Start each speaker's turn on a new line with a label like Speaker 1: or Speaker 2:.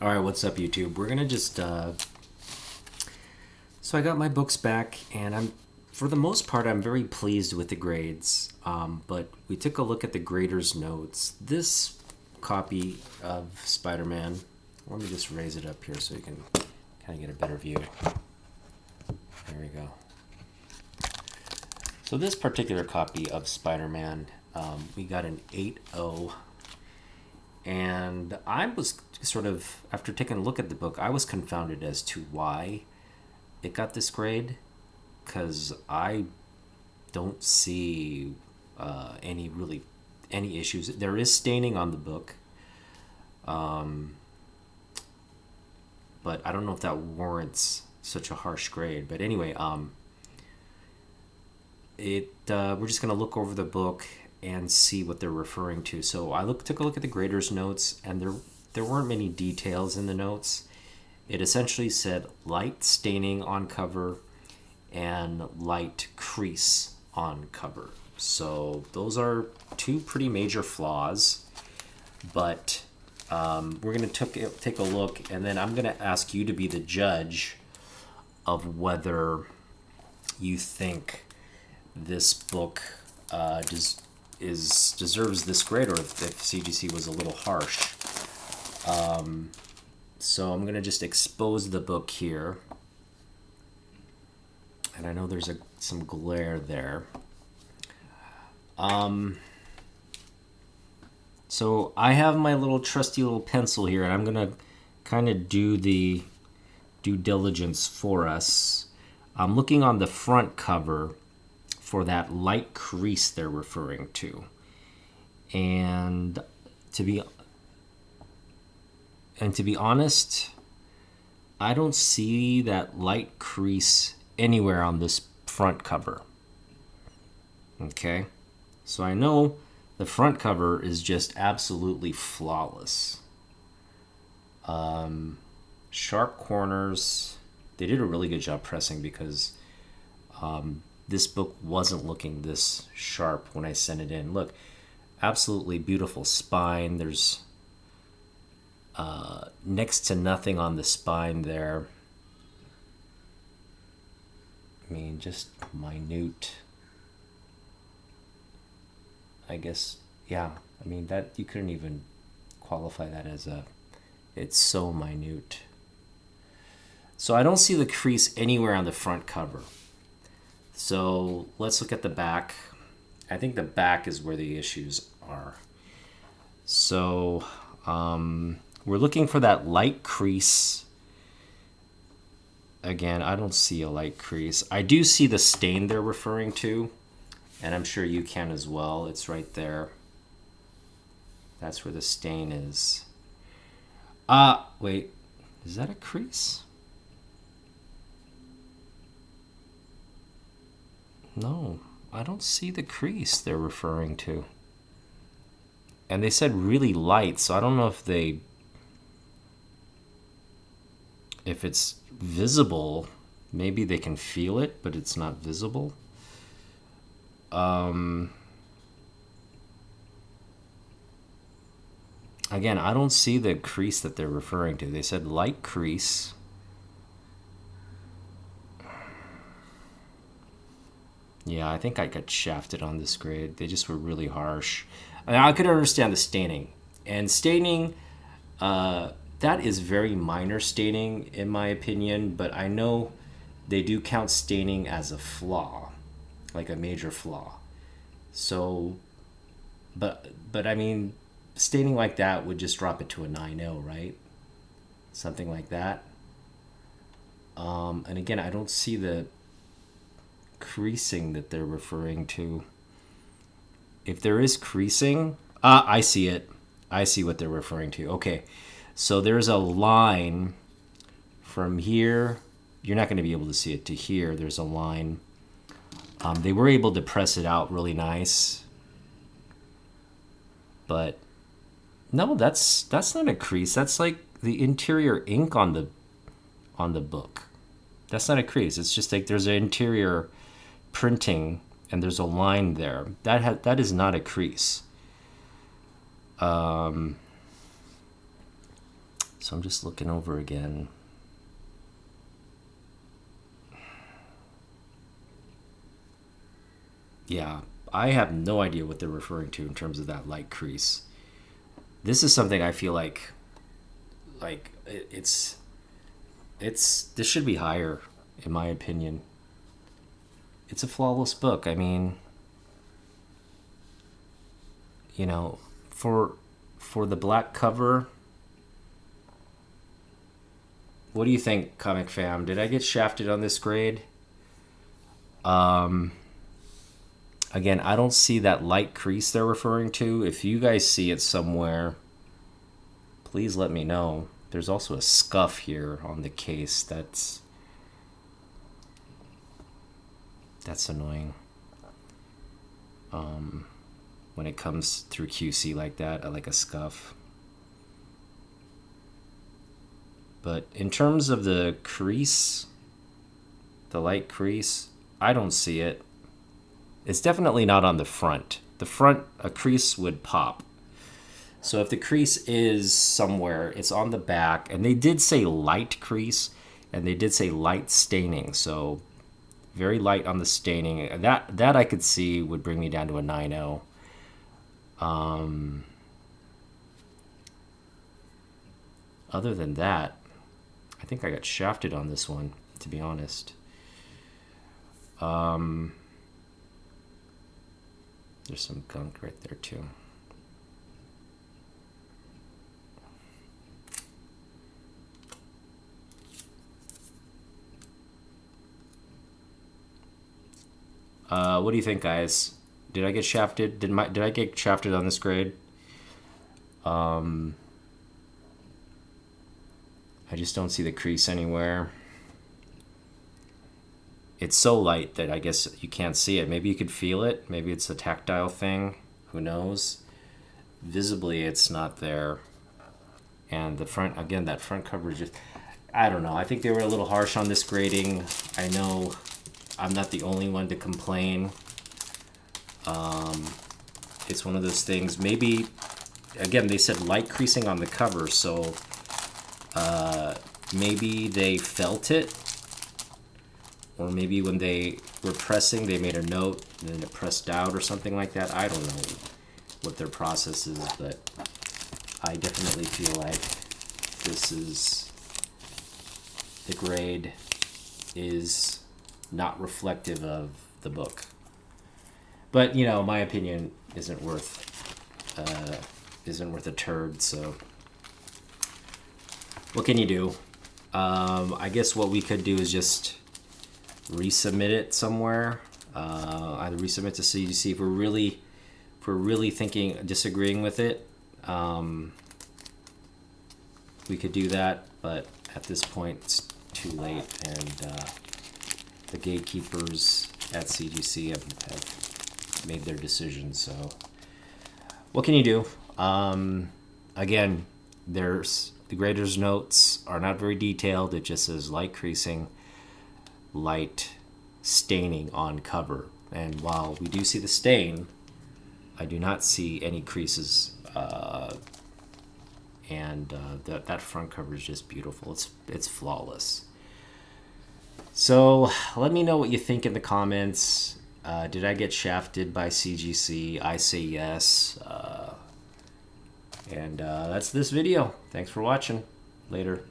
Speaker 1: All right, what's up, YouTube? We're gonna just. So I got my books back, and for the most part, I'm very pleased with the grades. But we took a look at the grader's notes. This copy of Spider-Man. Let me just raise it up here so you can kind of get a better view. There we go. So this particular copy of Spider-Man, we got an 8.0. And I was sort of, after taking a look at the book, I was confounded as to why it got this grade, because I don't see any issues. There is staining on the book, but I don't know if that warrants such a harsh grade. But anyway, we're just gonna look over the book and see what they're referring to. So I took a look at the grader's notes, and there weren't many details in the notes. It essentially said light staining on cover and light crease on cover. So those are two pretty major flaws. But we're going to take a look, and then I'm going to ask you to be the judge of whether you think this book deserves this grade, or if CGC was a little harsh. So I'm going to just expose the book here. And I know there's some glare there. So I have my little trusty little pencil here, and I'm going to kind of do the due diligence for us. I'm looking on the front cover for that light crease they're referring to. And to be honest, I don't see that light crease anywhere on this front cover. Okay? So I know the front cover is just absolutely flawless. Sharp corners. They did a really good job pressing, because this book wasn't looking this sharp when I sent it in. Look, absolutely beautiful spine. There's next to nothing on the spine there. I mean, just minute. I guess, yeah. I mean, that you couldn't even qualify that as it's so minute. So I don't see the crease anywhere on the front cover. So let's look at the back. I think the back is where the issues are. So we're looking for that light crease. Again, I don't see a light crease. I do see the stain they're referring to, and I'm sure you can as well. It's right there. That's where the stain is. Wait. Is that a crease? No, I don't see the crease they're referring to. And they said really light, so I don't know if it's visible. Maybe they can feel it, but it's not visible. Again, I don't see the crease that they're referring to. They said light crease. Yeah, I think I got shafted on this grade. They just were really harsh. I mean, I could understand the staining. And staining, that is very minor staining in my opinion, but I know they do count staining as a flaw, like a major flaw. So, but I mean, staining like that would just drop it to a 9.0, right? Something like that. And again, I don't see the creasing that they're referring to. If there is creasing, I see it. I see what they're referring to. Okay, so there's a line from here. You're not going to be able to see it to here. There's a line. They were able to press it out really nice, but no, that's not a crease. That's like the interior ink on the book. That's not a crease. It's just like there's an interior printing and there's a line there. That is not a crease. So I'm just looking over again. Yeah, I have no idea what they're referring to in terms of that light crease. This is something I feel like it's this should be higher, in my opinion. It's a flawless book. I mean, you know, for the black cover, what do you think, Comic Fam? Did I get shafted on this grade? Again, I don't see that light crease they're referring to. If you guys see it somewhere, please let me know. There's also a scuff here on the case. That's annoying. When it comes through QC like that, I like a scuff. But in terms of the crease, the light crease, I don't see it. It's definitely not on the front. The front, a crease would pop. So if the crease is somewhere, it's on the back. And they did say light crease, and they did say light staining. So very light on the staining. That I could see would bring me down to a 9.0. Other than that, I think I got shafted on this one, to be honest. There's some gunk right there too. What do you think, guys? Did I get shafted? Did I get shafted on this grade? I just don't see the crease anywhere. It's so light that I guess you can't see it. Maybe you could feel it. Maybe it's a tactile thing. Who knows? Visibly, it's not there. And the front, again, that front cover is just, I don't know. I think they were a little harsh on this grading. I know I'm not the only one to complain. It's one of those things. Maybe, again, they said light creasing on the cover, so maybe they felt it, or maybe when they were pressing, they made a note and then it pressed out or something like that. I don't know what their process is, but I definitely feel like this is, the grade is not reflective of the book. But, you know, my opinion isn't worth a turd, so what can you do? I guess what we could do is just resubmit it somewhere. Either resubmit to CGC if we're really disagreeing with it. We could do that, but at this point it's too late, and the gatekeepers at CGC have made their decision. So what can you do? Again, the grader's notes are not very detailed. It just says light creasing, light staining on cover. And while we do see the stain, I do not see any creases. That front cover is just beautiful. It's flawless. So let me know what you think in the comments. Did I get shafted by CGC? I say yes. And that's this video. Thanks for watching. Later.